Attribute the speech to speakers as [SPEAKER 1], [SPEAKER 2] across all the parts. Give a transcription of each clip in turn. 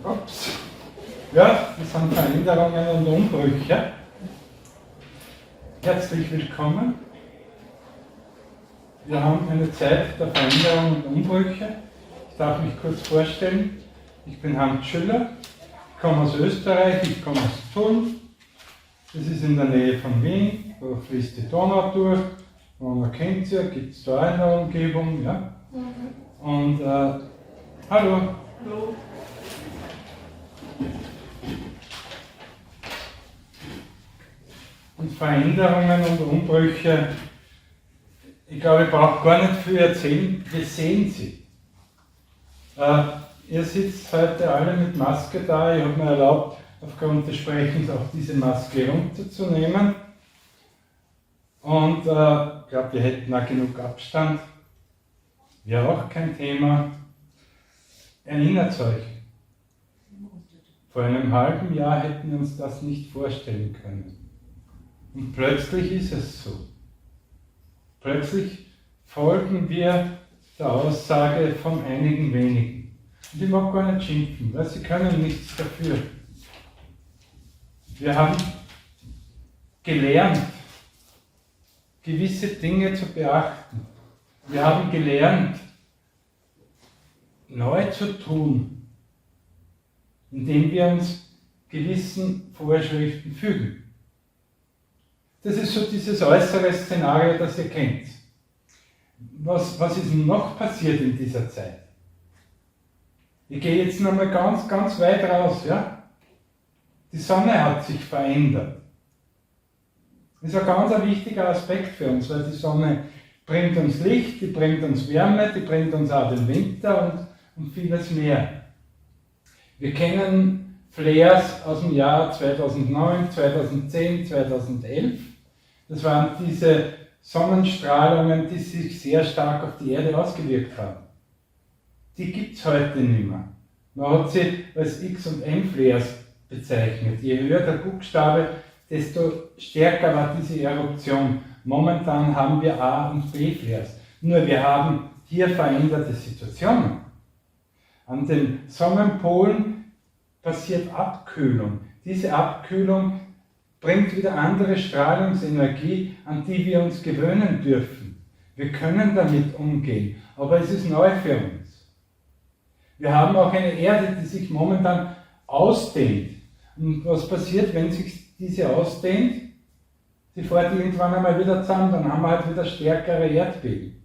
[SPEAKER 1] Ups. Ja, das sind Veränderungen und Umbrüche. Herzlich willkommen. Wir haben eine Zeit der Veränderungen und Umbrüche. Ich darf mich kurz vorstellen. Ich bin Hans Schüller, ich komme aus Österreich, ich komme aus Thun. Das ist in der Nähe von Wien, da fließt die Donau durch. Man kennt sie, gibt es da in der Umgebung. Ja? Und hallo.
[SPEAKER 2] Hallo.
[SPEAKER 1] Und Veränderungen und Umbrüche, ich glaube, ich brauche gar nicht viel erzählen, wir sehen sie. Ihr sitzt heute alle mit Maske da, ich habe mir erlaubt, aufgrund des Sprechens auch diese Maske runterzunehmen. Und ich glaube, wir hätten auch genug Abstand, wäre auch kein Thema. Erinnert euch, vor einem halben Jahr hätten wir uns das nicht vorstellen können. Und plötzlich ist es so. Plötzlich folgen wir der Aussage von einigen wenigen. Und ich mag gar nicht schimpfen, weil sie können nichts dafür. Wir haben gelernt, gewisse Dinge zu beachten. Wir haben gelernt, neu zu tun, indem wir uns gewissen Vorschriften fügen. Das ist so dieses äußere Szenario, das ihr kennt. Was ist noch passiert in dieser Zeit? Ich gehe jetzt nochmal ganz weit raus. Ja? Die Sonne hat sich verändert. Das ist ein ganz wichtiger Aspekt für uns, weil die Sonne bringt uns Licht, die bringt uns Wärme, die bringt uns auch den Winter und vieles mehr. Wir kennen Flares aus dem Jahr 2009, 2010, 2011. Das waren diese Sonnenstrahlungen, die sich sehr stark auf die Erde ausgewirkt haben. Die gibt es heute nicht mehr. Man hat sie als X- und M-Flares bezeichnet. Je höher der Buchstabe, desto stärker war diese Eruption. Momentan haben wir A- und B-Flares. Nur wir haben hier veränderte Situationen. An den Sonnenpolen passiert Abkühlung. Diese Abkühlung bringt wieder andere Strahlungsenergie, an die wir uns gewöhnen dürfen. Wir können damit umgehen, aber es ist neu für uns. Wir haben auch eine Erde, die sich momentan ausdehnt. Und was passiert, wenn sich diese ausdehnt? Sie fährt irgendwann einmal wieder zusammen, dann haben wir halt wieder stärkere Erdbeben.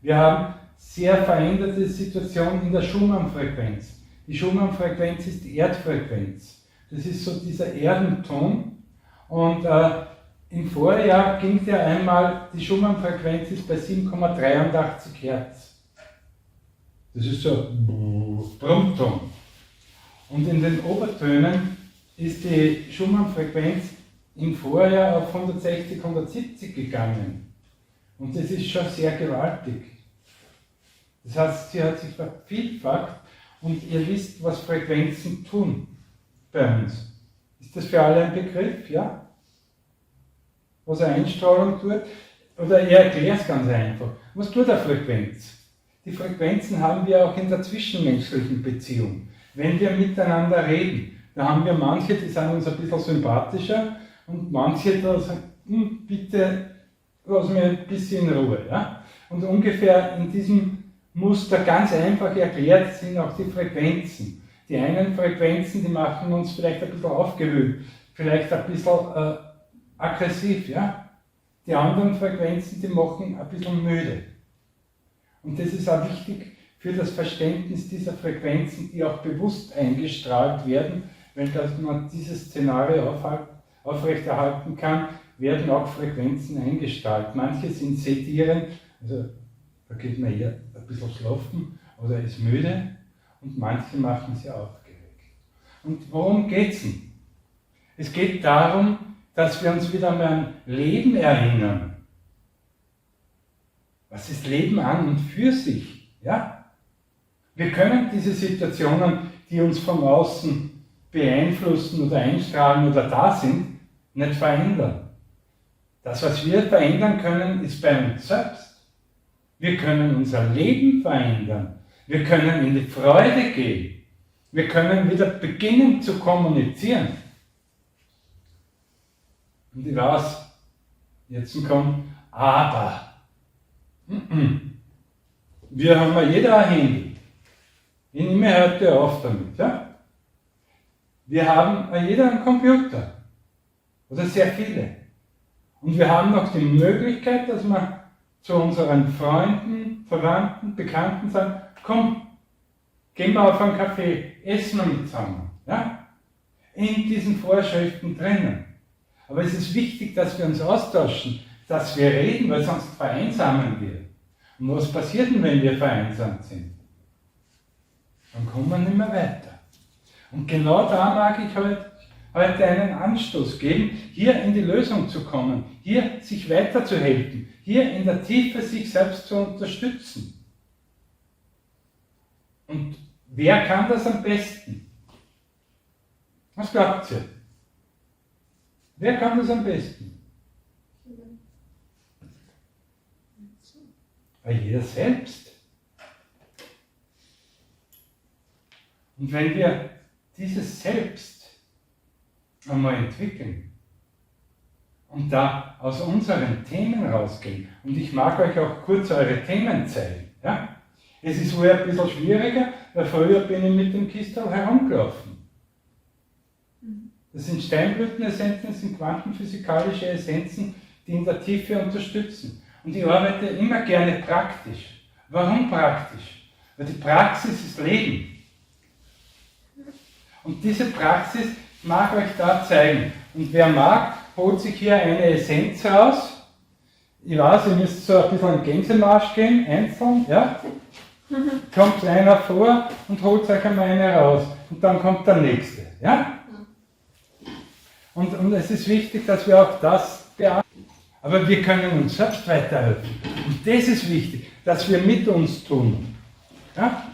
[SPEAKER 1] Wir haben sehr veränderte Situationen in der Schumann-Frequenz. Die Schumann-Frequenz ist die Erdfrequenz. Das ist so dieser Erdenton. Und im Vorjahr ging ja einmal, die Schumann-Frequenz ist bei 7,83 Hertz. Das ist so Brummton. Und in den Obertönen ist die Schumann-Frequenz im Vorjahr auf 160, 170 gegangen. Und das ist schon sehr gewaltig. Das heißt, sie hat sich vervielfacht und ihr wisst, was Frequenzen tun bei uns. Ist das für alle ein Begriff? Ja? Was eine Einstrahlung tut? Oder ich erkläre es ganz einfach. Was tut eine Frequenz? Die Frequenzen haben wir auch in der zwischenmenschlichen Beziehung. Wenn wir miteinander reden, da haben wir manche, die sind uns ein bisschen sympathischer und manche, die sagen, bitte lass mich ein bisschen in Ruhe. Ja? Und ungefähr in diesem Muster ganz einfach erklärt sind auch die Frequenzen. Die einen Frequenzen, die machen uns vielleicht ein bisschen aufgewühlt, vielleicht ein bisschen aggressiv. Ja? Die anderen Frequenzen, die machen ein bisschen müde. Und das ist auch wichtig für das Verständnis dieser Frequenzen, die auch bewusst eingestrahlt werden, wenn man dieses Szenario aufrechterhalten kann, werden auch Frequenzen eingestrahlt. Manche sind sedierend, also da geht man eher ein bisschen schlafen oder ist müde und manche machen sie aufgeregt. Und worum geht es denn? Es geht darum, dass wir uns wieder an ein Leben erinnern. Was ist Leben an und für sich? Ja? Wir können diese Situationen, die uns von außen beeinflussen oder einstrahlen oder da sind, nicht verändern. Das, was wir verändern können, ist bei uns selbst. Wir können unser Leben verändern. Wir können in die Freude gehen. Wir können wieder beginnen zu kommunizieren. Und ich weiß, jetzt kommt, aber wir haben ja jeder ein Handy. Ich nehme heute auf damit. Ja? Wir haben ja jeder einen Computer. Oder sehr viele. Und wir haben noch die Möglichkeit, dass wir zu unseren Freunden, Verwandten, Bekannten sagen, komm, gehen wir auf einen Kaffee, essen wir mit zusammen. Ja? In diesen Vorschriften drinnen. Aber es ist wichtig, dass wir uns austauschen, dass wir reden, weil sonst vereinsamen wir. Und was passiert denn, wenn wir vereinsamt sind? Dann kommen wir nicht mehr weiter. Und genau da mag ich heute einen Anstoß geben, hier in die Lösung zu kommen, hier sich weiterzuhelfen, hier in der Tiefe sich selbst zu unterstützen. Und wer kann das am besten? Was glaubt ihr? Wer kann das am besten? Weil jeder selbst. Und wenn wir dieses Selbst einmal entwickeln und da aus unseren Themen rausgehen, und ich mag euch auch kurz eure Themen zeigen. Ja? Es ist wohl ein bisschen schwieriger, weil früher bin ich mit dem Kistel herumgelaufen. Das sind Steinblütenessenzen, das sind quantenphysikalische Essenzen, die in der Tiefe unterstützen. Und ich arbeite immer gerne praktisch. Warum praktisch? Weil die Praxis ist Leben. Und diese Praxis mag ich euch da zeigen. Und wer mag, holt sich hier eine Essenz raus. Ich weiß, ihr müsst so ein bisschen einen Gänsemarsch gehen, einzeln, ja? Kommt einer vor und holt euch einmal eine raus. Und dann kommt der nächste, ja? Und es ist wichtig, dass wir auch das beachten. Aber wir können uns selbst weiterhelfen. Und das ist wichtig, dass wir mit uns tun. Ja?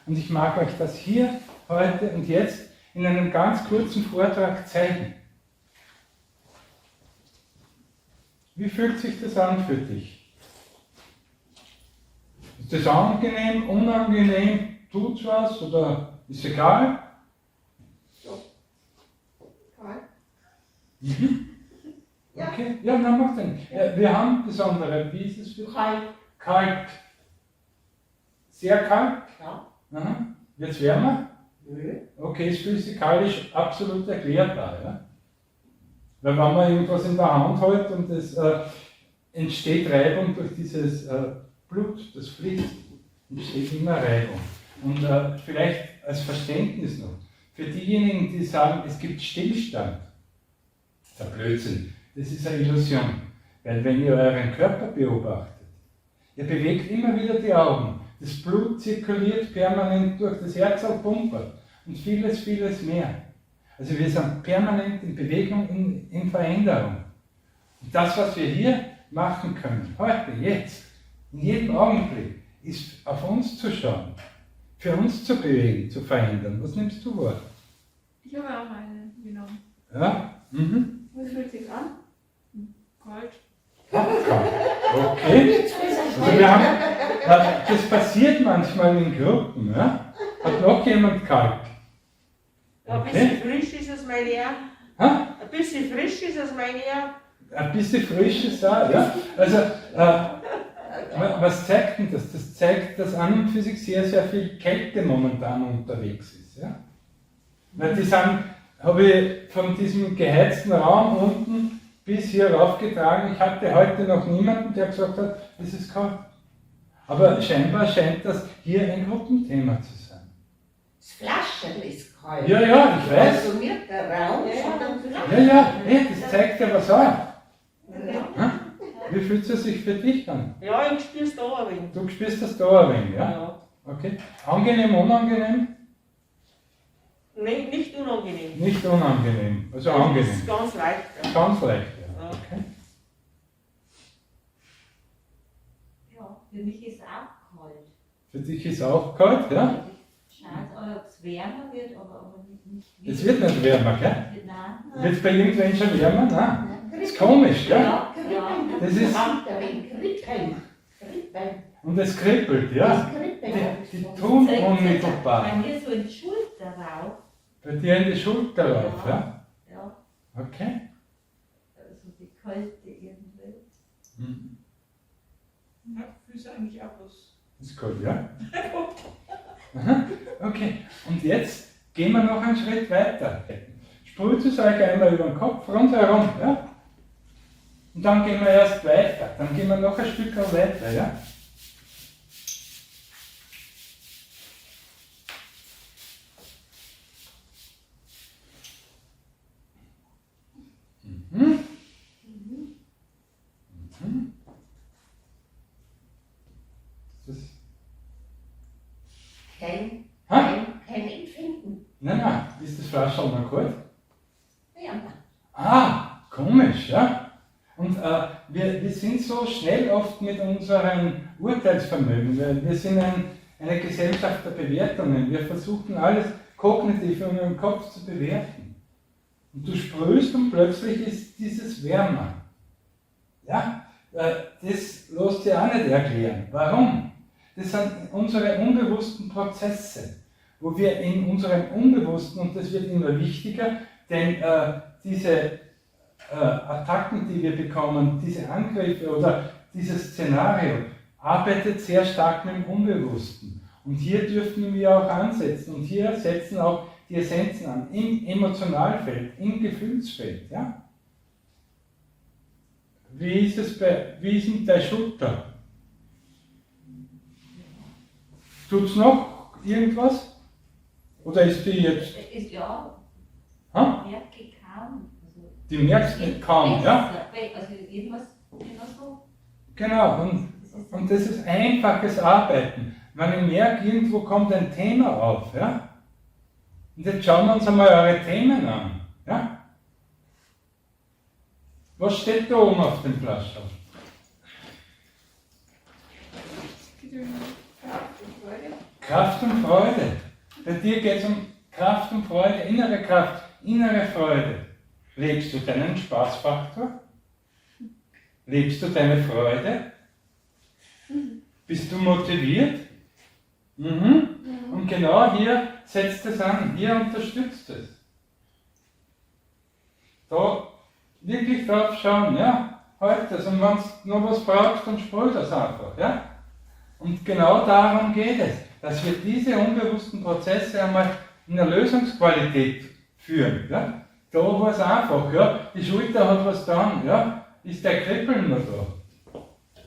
[SPEAKER 1] Und ich mag euch das hier, heute und jetzt in einem ganz kurzen Vortrag zeigen. Wie fühlt sich das an für dich? Ist das angenehm, unangenehm? Tut's was oder ist egal? Mhm. Okay, ja, dann macht den. Wir haben besondere, wie ist es für dich?
[SPEAKER 2] Kalt.
[SPEAKER 1] Kalt. Sehr kalt?
[SPEAKER 2] Ja.
[SPEAKER 1] Aha. Wird's wärmer?
[SPEAKER 2] Nö.
[SPEAKER 1] Okay, ist physikalisch absolut erklärbar. Ja? Weil wenn man irgendwas in der Hand hält und es entsteht Reibung durch dieses Blut, das fließt, entsteht immer Reibung. Und vielleicht als Verständnis noch, für diejenigen, die sagen, es gibt Stillstand, das ist ein Blödsinn, das ist eine Illusion. Weil wenn ihr euren Körper beobachtet, ihr bewegt immer wieder die Augen, das Blut zirkuliert permanent durch, das Herz auch pumpert und vieles, vieles mehr. Also wir sind permanent in Bewegung, in Veränderung. Und das, was wir hier machen können, heute, jetzt, in jedem Augenblick, ist auf uns zu schauen, für uns zu bewegen, zu verändern. Was nimmst du vor?
[SPEAKER 2] Ich habe auch eine genommen.
[SPEAKER 1] Ja? Mhm.
[SPEAKER 2] Wie fühlt sich an? Kalt.
[SPEAKER 1] Okay. Also wir haben, das passiert manchmal in Gruppen. Ja? Hat noch jemand kalt?
[SPEAKER 3] Ein bisschen frisch ist es, meine Herren.
[SPEAKER 1] Ha?
[SPEAKER 3] Ein bisschen frisch ist es, meine Herren.
[SPEAKER 1] Ein bisschen frisches da, ja? Also, was zeigt denn das? Das zeigt, dass an und für sich sehr, sehr viel Kälte momentan unterwegs ist. Ja? Weil die sind, habe ich von diesem geheizten Raum unten bis hier raufgetragen. Ich hatte heute noch niemanden, der gesagt hat, es ist kalt. Aber scheinbar scheint das hier ein Gruppenthema zu sein.
[SPEAKER 4] Das Flaschen ist kalt.
[SPEAKER 1] Ja, ja, ich weiß.
[SPEAKER 4] Also nicht der Raum, sondern
[SPEAKER 1] Ja, ja, das zeigt ja was an.
[SPEAKER 4] Ja.
[SPEAKER 1] Wie fühlt es sich für dich an?
[SPEAKER 3] Ja, ich spüre es da ein wenig.
[SPEAKER 1] Du spürst das da ein wenig, ja?
[SPEAKER 3] Ja.
[SPEAKER 1] Okay. Angenehm, unangenehm?
[SPEAKER 3] Nee, nicht unangenehm.
[SPEAKER 1] Nicht unangenehm, also
[SPEAKER 3] Das
[SPEAKER 1] angenehm.
[SPEAKER 3] ist ganz leicht. Ja.
[SPEAKER 1] Ganz leicht, ja.
[SPEAKER 3] Ja.
[SPEAKER 1] Okay.
[SPEAKER 5] Ja, für mich ist auch kalt.
[SPEAKER 1] Für dich ist auch kalt, ja?
[SPEAKER 5] Schade, ob es wärmer wird, aber nicht
[SPEAKER 1] Es wird nicht wärmer, gell?
[SPEAKER 5] Nein.
[SPEAKER 1] Wird es bei irgendwann schon wärmer? Nein. Das ist komisch, gell?
[SPEAKER 5] Ja, ja.
[SPEAKER 1] Das ist,
[SPEAKER 4] Kribbeln.
[SPEAKER 1] und es kribbelt, ja?
[SPEAKER 4] Das Kribbeln.
[SPEAKER 1] Die tun
[SPEAKER 5] Bei
[SPEAKER 1] unmittelbar.
[SPEAKER 5] mir so in die Schulter, rauf.
[SPEAKER 1] Bei dir in die Schulter rauf, ja?
[SPEAKER 5] Ja,
[SPEAKER 1] Okay.
[SPEAKER 5] also die kalte irgendwie.
[SPEAKER 1] Mhm.
[SPEAKER 3] Ja, Füße eigentlich auch was.
[SPEAKER 1] Ist gut, ja? Aha, okay, und jetzt gehen wir noch einen Schritt weiter. Sprüht es euch einmal über den Kopf rundherum, ja? Und dann gehen wir erst weiter. Dann gehen wir noch ein Stück weiter, ja? Mhm. Mhm. Das ist
[SPEAKER 4] Kein,
[SPEAKER 1] Ha?
[SPEAKER 4] kein Empfinden.
[SPEAKER 1] Nein, ist das Flaschel noch gut?
[SPEAKER 4] Ja,
[SPEAKER 1] Ah, komisch, ja? Und wir sind so schnell oft mit unserem Urteilsvermögen. Wir sind eine Gesellschaft der Bewertungen. Wir versuchen alles kognitiv in unserem Kopf zu bewerten. Und du sprühst und plötzlich ist dieses wärmer. Ja? Das lässt sich auch nicht erklären. Warum? Das sind unsere unbewussten Prozesse, wo wir in unserem Unbewussten, und das wird immer wichtiger, denn diese Attacken, die wir bekommen, diese Angriffe oder dieses Szenario, arbeitet sehr stark mit dem Unbewussten. Und hier dürfen wir auch ansetzen. Und hier setzen auch die Essenzen an, im Emotionalfeld, im Gefühlsfeld. Ja? Wie ist denn deine Schulter? Tut es noch irgendwas? Oder ist die jetzt...
[SPEAKER 5] Ist ja,
[SPEAKER 1] Ha?
[SPEAKER 5] merke ich kaum. Also,
[SPEAKER 1] Die merkst du nicht kaum, ja?
[SPEAKER 5] Also irgendwas immer so.
[SPEAKER 1] Genau, und das ist einfaches Arbeiten. Wenn ich merke, irgendwo kommt ein Thema auf, ja? Und jetzt schauen wir uns einmal eure Themen an, ja? Was steht da oben auf dem Flaschel?
[SPEAKER 2] Geduld, Kraft und Freude.
[SPEAKER 1] Kraft und Freude. Bei dir geht es um Kraft und Freude, innere Kraft, innere Freude. Lebst du deinen Spaßfaktor? Lebst du deine Freude? Bist du motiviert? Mhm. Und genau hier setzt es an, hier unterstützt es. Da wirklich drauf schauen, ja, heute, und wenn du noch was brauchst, dann sprüh das einfach, ja. Und genau darum geht es, dass wir diese unbewussten Prozesse einmal in der Lösungsqualität führen, ja. Da war es einfach, ja, die Schulter hat was dran, ja, ist der Kribbeln noch da?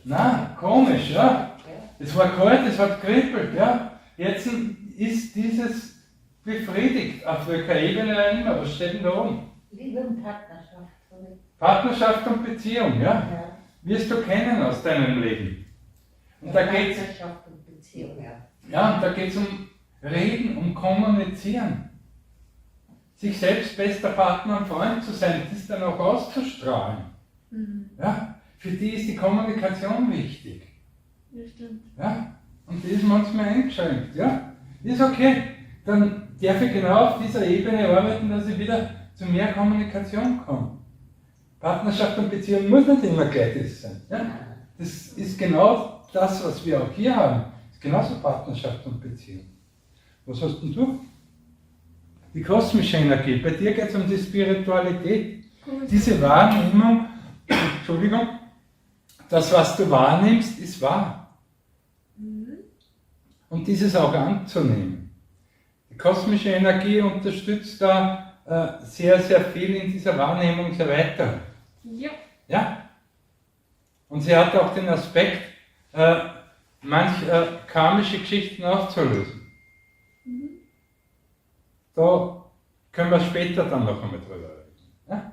[SPEAKER 1] Nein, komisch, ja. Es war kalt, es hat kribbelt, ja. Jetzt ist dieses befriedigt. Auf welcher Ebene auch immer. Was steht denn da oben?
[SPEAKER 4] Liebe und Partnerschaft. Oder?
[SPEAKER 1] Partnerschaft und Beziehung, ja.
[SPEAKER 4] Ja.
[SPEAKER 1] Wirst du kennen aus deinem Leben. Und da geht's,
[SPEAKER 4] Partnerschaft und Beziehung, ja.
[SPEAKER 1] ja, und da geht es um Reden, um Kommunizieren. Sich selbst bester Partner und Freund zu sein, das dann auch auszustrahlen. Ja. Für die ist die Kommunikation wichtig.
[SPEAKER 2] Ja, stimmt.
[SPEAKER 1] Ja? Und die ist manchmal eingeschränkt. Ja? Ist okay. Dann darf ich genau auf dieser Ebene arbeiten, dass ich wieder zu mehr Kommunikation komme. Partnerschaft und Beziehung muss nicht immer gleich das sein. Ja? Das ist genau das, was wir auch hier haben. Das ist genauso Partnerschaft und Beziehung. Was hast denn du? Die kosmische Energie. Bei dir geht es um die Spiritualität. Diese Wahrnehmung, Entschuldigung, das, was du wahrnimmst, ist wahr. Und dieses auch anzunehmen. Die kosmische Energie unterstützt da sehr, sehr viel in dieser Wahrnehmungserweiterung.
[SPEAKER 2] Ja.
[SPEAKER 1] Ja? Und sie hat auch den Aspekt, karmische Geschichten aufzulösen. Da können wir später dann noch einmal drüber reden. Ja?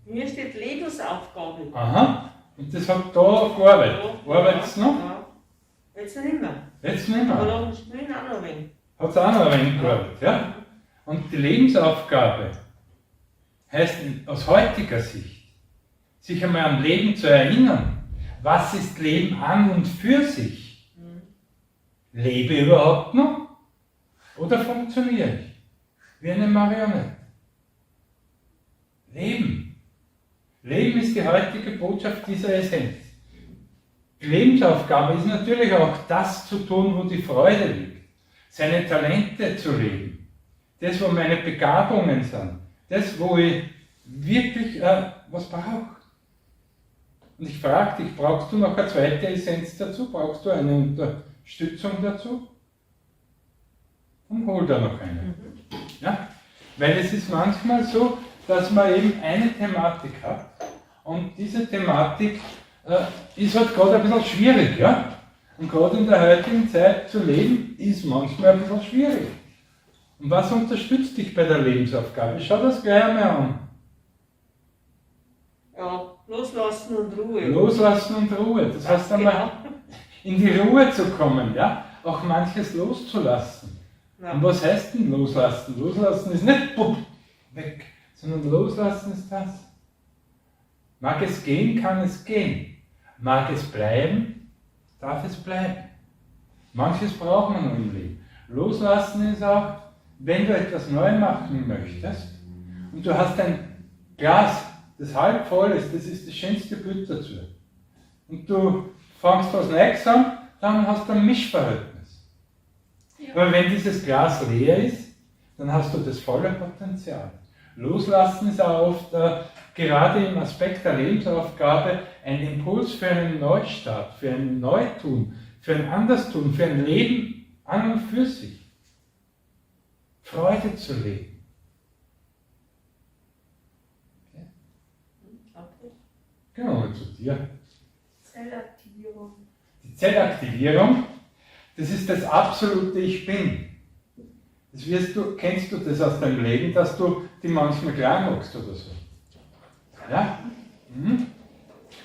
[SPEAKER 3] Mir steht Lebensaufgabe.
[SPEAKER 1] Aha, und das hat da gearbeitet. Arbeitet es noch?
[SPEAKER 3] Ja. Jetzt nicht mehr.
[SPEAKER 1] Jetzt nicht
[SPEAKER 3] Aber
[SPEAKER 1] mehr.
[SPEAKER 3] nach dem Spielen auch noch ein wenig.
[SPEAKER 1] Hat es auch noch ein wenig gearbeitet. Ja? Und die Lebensaufgabe heißt aus heutiger Sicht, sich einmal am Leben zu erinnern. Was ist Leben an und für sich? Lebe ich überhaupt noch? Oder funktioniere ich? Wie eine Marionette. Leben. Leben ist die heutige Botschaft dieser Essenz. Die Lebensaufgabe ist natürlich auch das zu tun, wo die Freude liegt. seine Talente zu leben, das, wo meine Begabungen sind, das, wo ich wirklich was brauche. Und ich frage dich, brauchst du noch eine zweite Essenz dazu? Brauchst du eine Unterstützung dazu? Dann hol da noch eine. Ja? Weil es ist manchmal so, dass man eben eine Thematik hat und diese Thematik ist halt gerade ein bisschen schwierig. Ja? Und gerade in der heutigen Zeit zu leben, ist manchmal ein bisschen schwierig. Und was unterstützt dich bei der Lebensaufgabe? Schau das gleich einmal an.
[SPEAKER 3] Ja, loslassen und Ruhe.
[SPEAKER 1] Loslassen und Ruhe. Das heißt einmal, in die Ruhe zu kommen, ja? Auch manches loszulassen.
[SPEAKER 3] Ja.
[SPEAKER 1] Und was heißt denn loslassen? Loslassen ist nicht bupp, weg, sondern loslassen ist das. Mag es gehen, kann es gehen. Mag es bleiben, darf es bleiben. Manches braucht man noch im Leben. Loslassen ist auch, wenn du etwas neu machen möchtest und du hast ein Glas, das halb voll ist, das ist das schönste Bild dazu. Und du fängst was Neues an, dann hast du ein Mischverhältnis.
[SPEAKER 2] Ja.
[SPEAKER 1] Aber wenn dieses Glas leer ist, dann hast du das volle Potenzial. Loslassen ist auch oft, gerade im Aspekt der Lebensaufgabe, ein Impuls für einen Neustart, für ein Neutun, für ein Anderstun, für ein Leben an und für sich. Freude zu leben.
[SPEAKER 3] Okay.
[SPEAKER 1] Genau, zu dir.
[SPEAKER 2] Zellaktivierung.
[SPEAKER 1] Die Zellaktivierung, das ist das absolute Ich Bin. Das kennst du das aus deinem Leben, dass du die manchmal klein machst oder so? Ja? Mhm.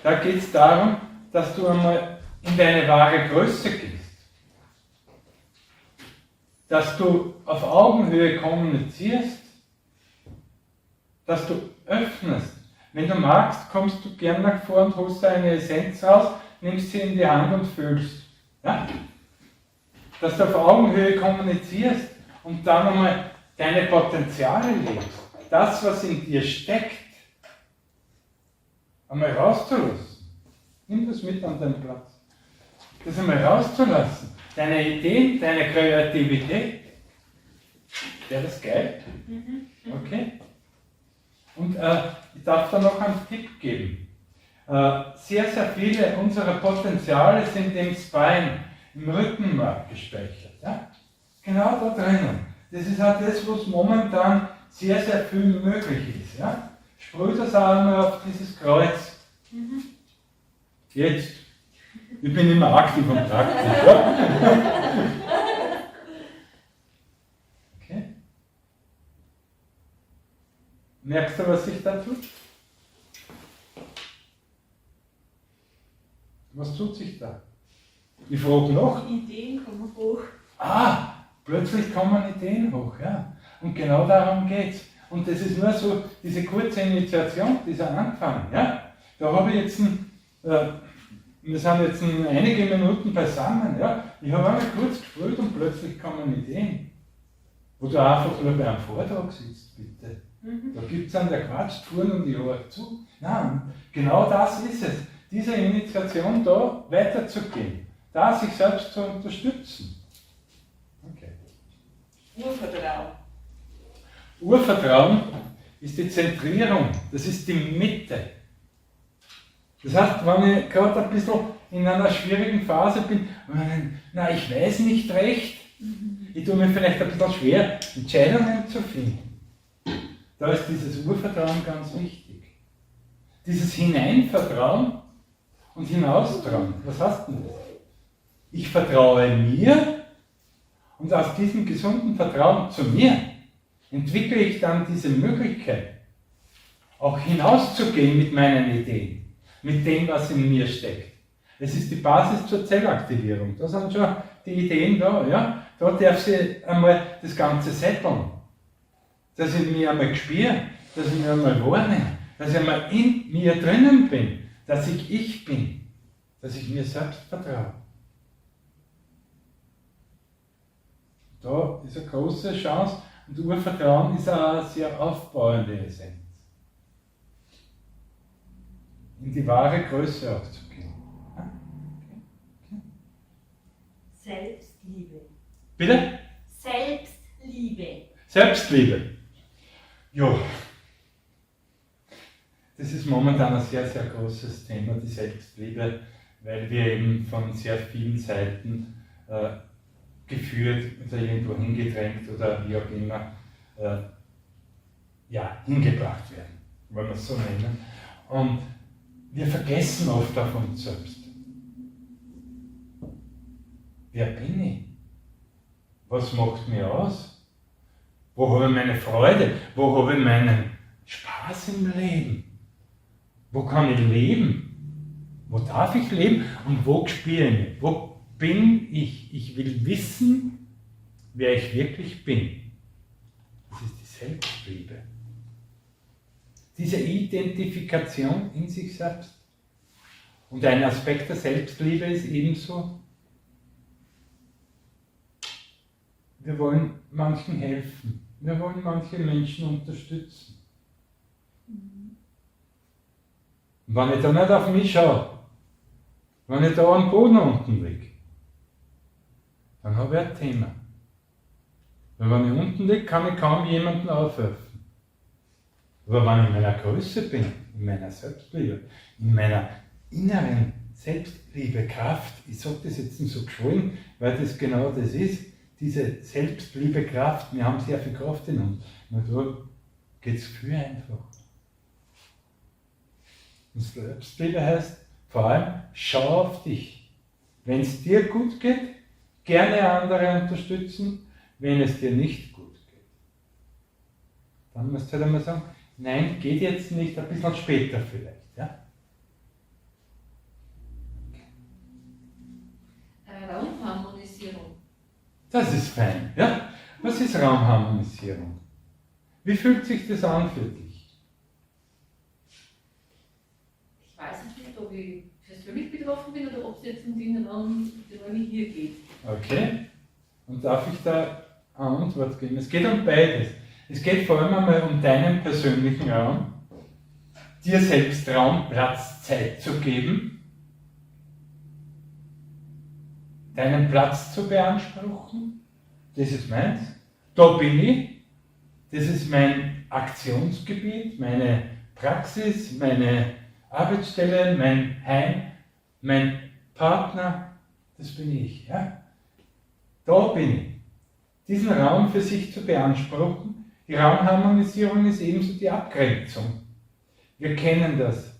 [SPEAKER 1] Da geht es darum, dass du einmal in deine wahre Größe gehst. Dass du auf Augenhöhe kommunizierst. Dass du öffnest. Wenn du magst, kommst du gern nach vor und holst eine Essenz raus, nimmst sie in die Hand und fühlst. Ja? Dass du auf Augenhöhe kommunizierst und dann einmal deine Potenziale lebst. Das, was in dir steckt, einmal rauszulassen. Nimm das mit an deinen Platz. Das einmal rauszulassen. Deine Ideen, deine Kreativität. Wäre das geil? Okay? Und ich darf da noch einen Tipp geben. Sehr, sehr viele unserer Potenziale sind im Spine, im Rückenmark gespeichert. Ja? Genau da drinnen. Das ist auch das, was momentan sehr, sehr viel möglich ist. Ja? Sprüh das einmal auf dieses Kreuz. Jetzt. Ich bin immer aktiv und praktisch. Ja? Okay. Merkst du, was sich da tut? Was tut sich da? Ich frage noch.
[SPEAKER 2] Ideen kommen hoch.
[SPEAKER 1] Plötzlich kommen Ideen hoch. Ja? Und genau darum geht es. Und das ist nur so diese kurze Initiation, dieser Anfang. Ja? Da habe ich jetzt wir sind jetzt einige Minuten beisammen. Ja? Ich habe einmal kurz gespürt und plötzlich kommen Ideen. Wo du einfach nur bei einem Vortrag sitzt, bitte. Da gibt es einen, der quatscht vorne und ich höre zu. Nein, genau das ist es. Diese Initiation da weiterzugehen. Da sich selbst zu unterstützen. Okay.
[SPEAKER 3] Urvertrauen.
[SPEAKER 1] Urvertrauen ist die Zentrierung, das ist die Mitte. Das heißt, wenn ich gerade ein bisschen in einer schwierigen Phase bin, ich weiß nicht recht, ich tue mir vielleicht ein bisschen schwer, Entscheidungen zu finden. Da ist dieses Urvertrauen ganz wichtig. Dieses Hineinvertrauen und Hinaustrauen. Was heißt denn das? Ich vertraue mir und aus diesem gesunden Vertrauen zu mir entwickle ich dann diese Möglichkeit, auch hinauszugehen mit meinen Ideen, mit dem, was in mir steckt. Es ist die Basis zur Zellaktivierung. Da sind schon die Ideen da. Ja? Da darf sie einmal das Ganze setteln. Dass ich mich einmal spüre, dass ich mich einmal wahrnehme, dass ich einmal in mir drinnen bin, dass ich bin, dass ich mir selbst vertraue. Da ist eine große Chance und Urvertrauen ist eine sehr aufbauende Essenz. In die wahre Größe auch zu gehen.
[SPEAKER 5] Selbstliebe.
[SPEAKER 1] Bitte? Selbstliebe. Ja, das ist momentan ein sehr, sehr großes Thema, die Selbstliebe, weil wir eben von sehr vielen Seiten geführt oder irgendwo hingedrängt oder wie auch immer hingebracht werden, wollen wir es so nennen. Und wir vergessen oft auf uns selbst. Wer bin ich? Was macht mir aus? Wo habe ich meine Freude? Wo habe ich meinen Spaß im Leben? Wo kann ich leben? Wo darf ich leben? Und wo spiele ich mich? Wo bin ich? Ich will wissen, wer ich wirklich bin. Das ist die Selbstliebe. Diese Identifikation in sich selbst. Und ein Aspekt der Selbstliebe ist ebenso, wir wollen manchen helfen. Wir wollen manche Menschen unterstützen. Und wenn ich da nicht auf mich schaue, wenn ich da am Boden unten liege, dann habe ich ein Thema. Weil wenn ich unten liege, kann ich kaum jemandem aufhelfen. Aber wenn ich in meiner Größe bin, in meiner Selbstliebe, in meiner inneren Selbstliebe, Kraft, ich sage das jetzt nicht so geschwollen, weil das genau das ist, diese Selbstliebe, Kraft, wir haben sehr viel Kraft in uns. Nur da geht es viel einfacher. Und Selbstliebe heißt vor allem, schau auf dich. Wenn es dir gut geht, gerne andere unterstützen. Wenn es dir nicht gut geht, dann musst du halt einmal sagen, nein, geht jetzt nicht, ein bisschen später vielleicht. Ja?
[SPEAKER 5] Raumharmonisierung.
[SPEAKER 1] Das ist fein. Ja? Was ist Raumharmonisierung? Wie fühlt sich das an für dich?
[SPEAKER 5] Ich weiß nicht, ob ich persönlich betroffen bin oder ob es jetzt um den Raum hier geht.
[SPEAKER 1] Okay. Und darf ich da eine Antwort geben? Es geht um beides. Es geht vor allem einmal um deinen persönlichen Raum, dir selbst Raum, Platz, Zeit zu geben, deinen Platz zu beanspruchen. Das ist meins. Da bin ich. Das ist mein Aktionsgebiet, meine Praxis, meine Arbeitsstelle, mein Heim, mein Partner. Das bin ich. Ja? Da bin ich. Diesen Raum für sich zu beanspruchen. Die Raumharmonisierung ist ebenso die Abgrenzung. Wir kennen das.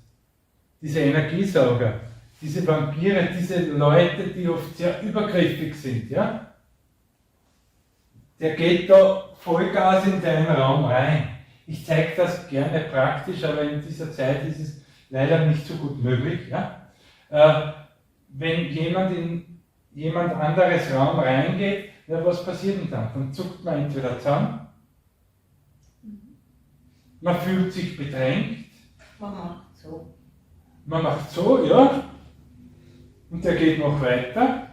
[SPEAKER 1] Diese Energiesauger, diese Vampire, diese Leute, die oft sehr übergriffig sind. Ja? Der geht da Vollgas in deinen Raum rein. Ich zeige das gerne praktisch, aber in dieser Zeit ist es leider nicht so gut möglich. Ja? Wenn jemand in jemand anderes Raum reingeht, ja, was passiert denn dann? Dann zuckt man entweder zusammen, man fühlt sich bedrängt,
[SPEAKER 4] Man macht so.
[SPEAKER 1] man macht so, ja, und der geht noch weiter.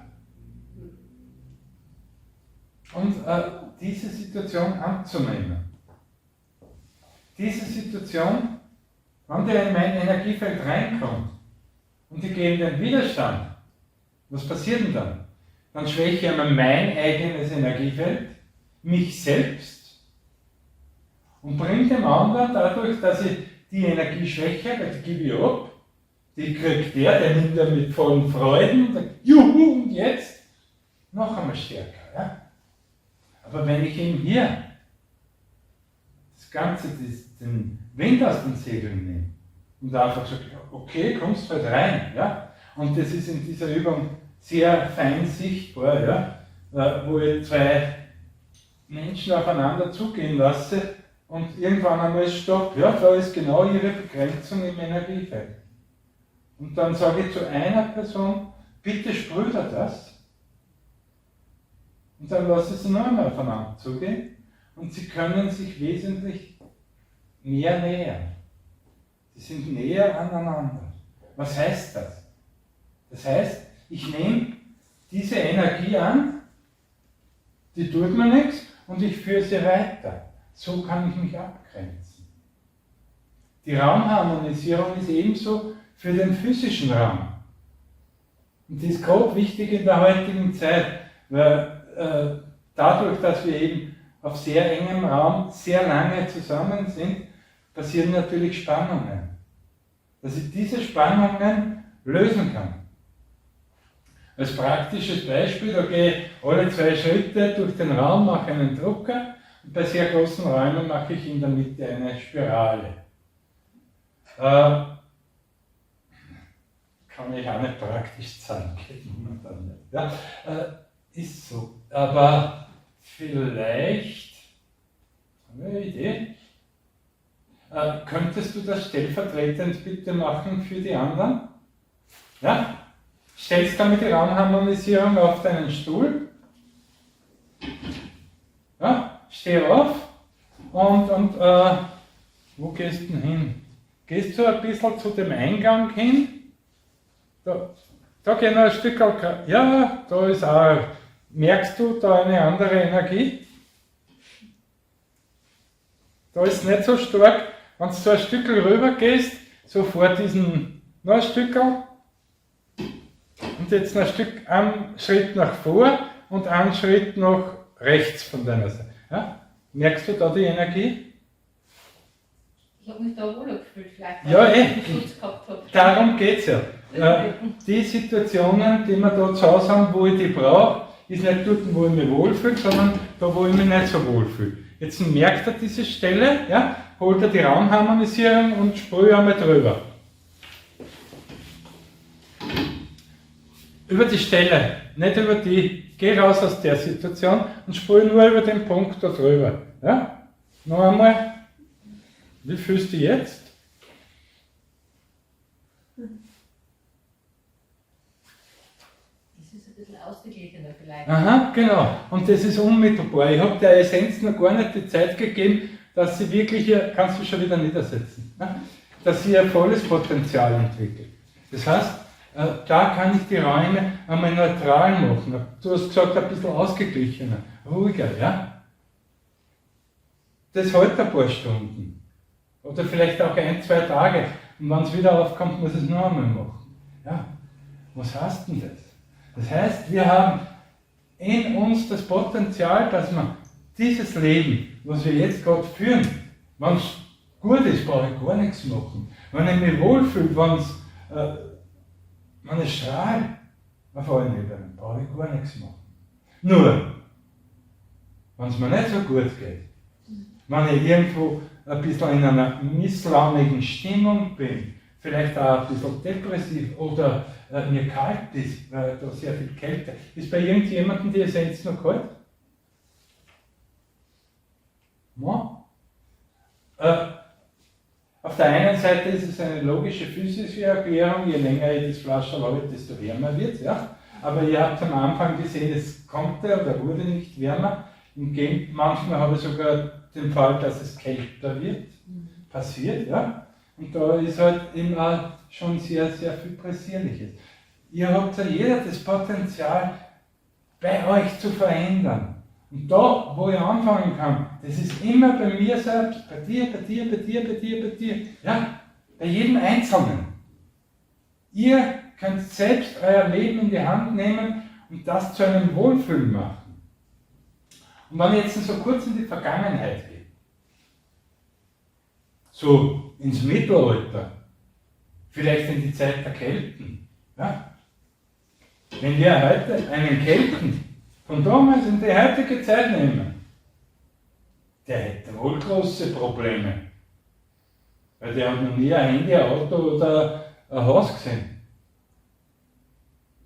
[SPEAKER 1] Und diese Situation anzunehmen. Diese Situation, wenn der in mein Energiefeld reinkommt und ich gehe in den Widerstand, was passiert denn dann? Dann schwäche ich einmal mein eigenes Energiefeld, mich selbst, und bringe dem anderen dadurch, dass ich die Energie schwäche, weil die gebe ich ab, die kriegt der nimmt er mit vollen Freuden und sagt, juhu, und jetzt noch einmal stärker. Ja? Aber wenn ich ihm hier das Ganze, den Wind aus den Segeln nehme und einfach sage, okay, kommst halt rein, ja? Und das ist in dieser Übung sehr fein sichtbar, ja? Wo ich zwei Menschen aufeinander zugehen lasse und irgendwann einmal ist Stopp, ja? Da ist genau ihre Begrenzung im Energiefeld. Und dann sage ich zu einer Person, bitte sprüht er das. Und dann lasse ich sie noch einmal aufeinander zugehen und sie können sich wesentlich mehr nähern. Sie sind näher aneinander. Was heißt das? Das heißt, ich nehme diese Energie an, die tut mir nichts und ich führe sie weiter. So kann ich mich abgrenzen. Die Raumharmonisierung ist ebenso für den physischen Raum. Und das ist grob wichtig in der heutigen Zeit, weil dadurch, dass wir eben auf sehr engem Raum sehr lange zusammen sind, passieren natürlich Spannungen. Dass ich diese Spannungen lösen kann. Als praktisches Beispiel, da gehe ich alle 2 Schritte durch den Raum, mache einen Drucker und bei sehr großen Räumen mache ich in der Mitte eine Spirale. Kann ich auch nicht praktisch zeigen, geht momentan nicht. Ja, ist so. Aber vielleicht, habe ich eine Idee, könntest du das stellvertretend bitte machen für die anderen? Ja? Stellst damit die Raumharmonisierung auf deinen Stuhl. Ja? Steh auf und wo gehst du denn hin? Gehst du ein bisschen zu dem Eingang hin? Da geht noch ein Stück, ja, da ist auch, merkst du da eine andere Energie? Da ist nicht so stark, wenn du so ein Stück rüber gehst, so vor diesen, noch ein Stück und jetzt ein Stück, einen Schritt nach vor und einen Schritt nach rechts von deiner Seite. Ja? Merkst du da die Energie?
[SPEAKER 5] Ich habe mich da wohler gefühlt, vielleicht,
[SPEAKER 1] Ja,
[SPEAKER 5] weil ich einen Schutz gehabt habe.
[SPEAKER 1] Darum geht es ja. Die Situationen, die wir da zu Hause haben, wo ich die brauche, ist nicht dort, wo ich mich wohlfühle, sondern da, wo ich mich nicht so wohlfühle. Jetzt merkt er diese Stelle, ja, holt er die Raumharmonisierung und sprühe einmal drüber. Über die Stelle, nicht über die. Geh raus aus der Situation und sprühe nur über den Punkt da drüber. Ja? Noch einmal. Wie fühlst du jetzt?
[SPEAKER 5] Das ist ein bisschen ausgeglichener vielleicht.
[SPEAKER 1] Aha, genau. Und das ist unmittelbar. Ich habe der Essenz noch gar nicht die Zeit gegeben, dass sie wirklich hier, kannst du schon wieder niedersetzen, ja? Dass sie ihr volles Potenzial entwickelt. Das heißt, da kann ich die Räume einmal neutral machen. Du hast gesagt, ein bisschen ausgeglichener, ruhiger, ja? Das hält ein paar Stunden. Oder vielleicht auch 1, 2 Tage. Und wenn es wieder aufkommt, muss es noch einmal machen. Ja? Was heißt denn das? Das heißt, wir haben in uns das Potenzial, dass wir dieses Leben, was wir jetzt gerade führen, wenn es gut ist, brauche ich gar nichts machen. Wenn ich mich wohlfühle, wenn ich strahle, auf allen Ebenen, brauche ich gar nichts machen. Nur, wenn es mir nicht so gut geht, wenn ich irgendwo ein bisschen in einer misslaunigen Stimmung bin, vielleicht auch ein bisschen depressiv oder mir kalt ist, weil da sehr viel Kälte ist. Bei irgendjemandem die Essenz noch kalt? No? Auf der einen Seite ist es eine logische physische Erklärung, je länger ich das Flascherl halte, desto wärmer wird es. Ja? Aber ihr habt am Anfang gesehen, es konnte oder wurde nicht wärmer. Manchmal habe ich sogar den Fall, dass es kälter wird, passiert. Ja? Und da ist halt immer schon sehr, sehr viel Präsierliches. Ihr habt ja jeder das Potenzial, bei euch zu verändern. Und da, wo ich anfangen kann, das ist immer bei mir selbst, bei dir, bei dir, bei dir, bei dir, bei dir. Ja, bei jedem Einzelnen. Ihr könnt selbst euer Leben in die Hand nehmen und das zu einem Wohlfühlen machen. Und wenn ich jetzt so kurz in die Vergangenheit gehe, so ins Mittelalter, vielleicht in die Zeit der Kelten. Ja? Wenn wir heute einen Kelten von damals in die heutige Zeit nehmen, der hätte wohl große Probleme. Weil der hat noch nie ein Handy, ein Auto oder ein Haus gesehen.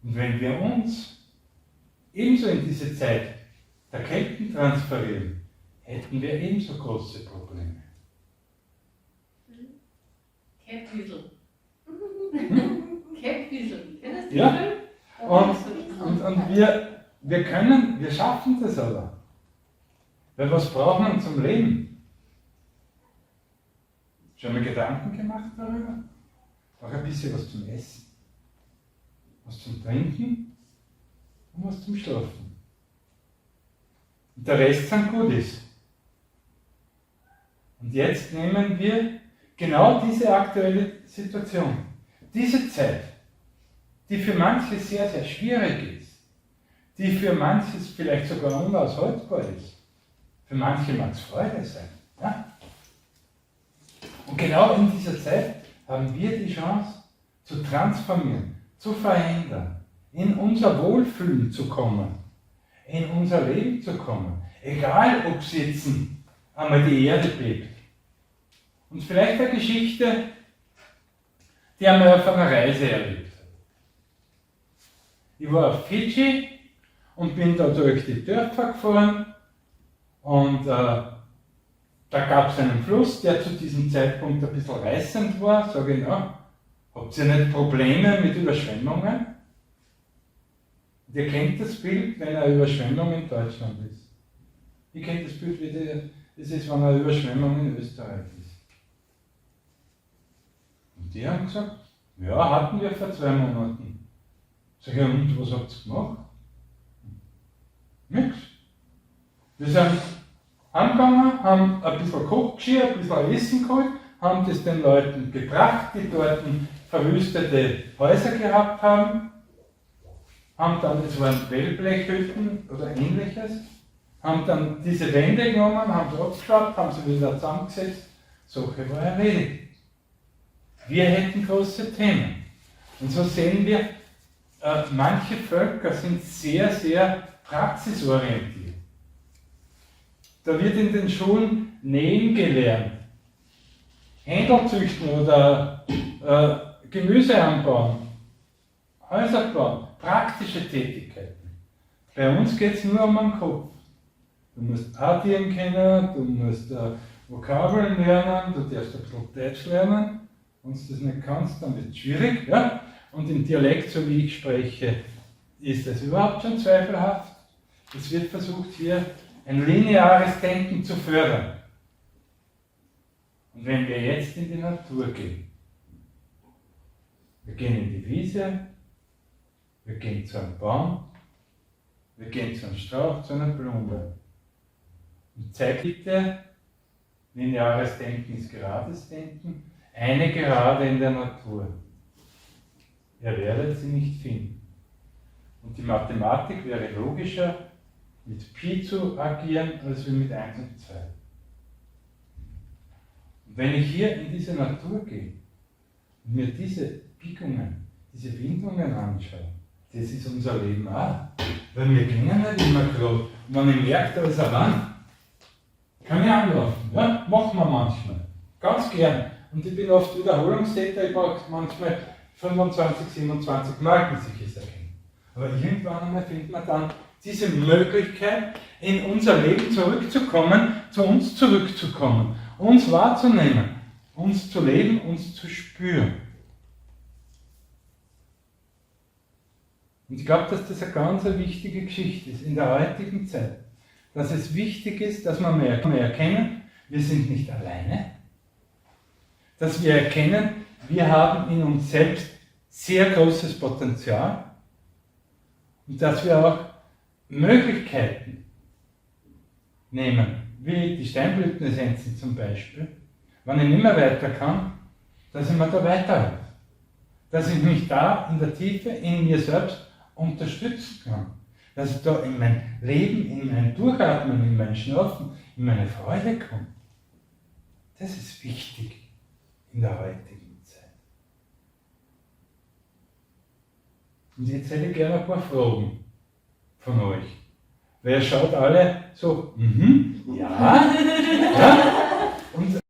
[SPEAKER 1] Und wenn wir uns ebenso in diese Zeit der Kelten transferieren, hätten wir ebenso große Probleme.
[SPEAKER 5] Käppwüsel. Käppwüsel. Kennst du
[SPEAKER 1] Ja.
[SPEAKER 5] das?
[SPEAKER 1] Und wir schaffen das aber. Weil was braucht man zum Leben? Schon mal Gedanken gemacht darüber? Auch ein bisschen was zum Essen, was zum Trinken und was zum Schlafen. Und der Rest sind Goodies. Und jetzt nehmen wir genau diese aktuelle Situation, diese Zeit, die für manche sehr, sehr schwierig ist, die für manches vielleicht sogar unaushaltbar ist, Für manche mag es Freude sein. Ja? Und genau in dieser Zeit haben wir die Chance zu transformieren, zu verändern, in unser Wohlfühlen zu kommen, in unser Leben zu kommen. Egal, ob es jetzt einmal die Erde bebt. Und vielleicht eine Geschichte, die einmal auf einer Reise erlebt hat. Ich war auf Fidschi und bin da durch die Dörfer gefahren und da gab es einen Fluss, der zu diesem Zeitpunkt ein bisschen reißend war. Sage ich, na, habt ihr nicht Probleme mit Überschwemmungen? Und ihr kennt das Bild, wenn eine Überschwemmung in Deutschland ist. Ihr kennt das Bild, wie das ist, wenn eine Überschwemmung in Österreich ist. Und die haben gesagt, ja, hatten wir vor 2 Monaten. Sag ich, und was habt ihr gemacht? Nix. Wir sind angegangen, haben ein bisschen Kochgeschirr, ein bisschen Essen geholt, haben das den Leuten gebracht, die dort verwüstete Häuser gehabt haben dann, das waren Wellblechhütten oder ähnliches, haben dann diese Wände genommen, haben sie abgeschraubt, haben sie wieder zusammengesetzt, Sache war erledigt. Wir hätten große Themen. Und so sehen wir, manche Völker sind sehr, sehr praxisorientiert. Da wird in den Schulen Nähen gelernt, Händel züchten oder Gemüse anbauen, Häuser bauen, praktische Tätigkeiten. Bei uns geht es nur um den Kopf. Du musst addieren können, du musst Vokabeln lernen, du darfst ein bisschen Deutsch lernen. Wenn du das nicht kannst, dann wird es schwierig. Ja? Und im Dialekt, so wie ich spreche, ist das überhaupt schon zweifelhaft. Es wird versucht, hier ein lineares Denken zu fördern. Und wenn wir jetzt in die Natur gehen, wir gehen in die Wiese, wir gehen zu einem Baum, wir gehen zu einem Strauch, zu einer Blume. Und zeig bitte, lineares Denken ist gerades Denken, eine Gerade in der Natur. Ihr werdet sie nicht finden. Und die Mathematik wäre logischer, mit Pi zu agieren, als mit 1 und 2. Und wenn ich hier in diese Natur gehe und mir diese Biegungen, diese Windungen anschaue, das ist unser Leben auch. Weil wir gehen nicht immer gerade. Und wenn ich merke, da ist eine Wand, kann ich anlaufen. Ja? Machen wir manchmal. Ganz gern. Und ich bin oft Wiederholungstäter, ich brauche manchmal 25, 27 Mal, bis ich es erkenne. Aber irgendwann einmal findet man dann diese Möglichkeit, in unser Leben zurückzukommen, zu uns zurückzukommen, uns wahrzunehmen, uns zu leben, uns zu spüren. Und ich glaube, dass das eine ganz wichtige Geschichte ist in der heutigen Zeit. Dass es wichtig ist, dass wir erkennen, wir sind nicht alleine. Dass wir erkennen, wir haben in uns selbst sehr großes Potenzial. Und dass wir auch Möglichkeiten nehmen, wie die Steinblütenessenzen zum Beispiel, wenn ich nicht mehr weiter kann, dass ich mir da weiterhelfe. Dass ich mich da in der Tiefe, in mir selbst unterstützen kann. Dass ich da in mein Leben, in mein Durchatmen, in mein Schnaufen, in meine Freude komme. Das ist wichtig in der heutigen Zeit. Und jetzt hätte ich gerne ein paar Fragen von euch. Weil ihr schaut alle so, ja. Und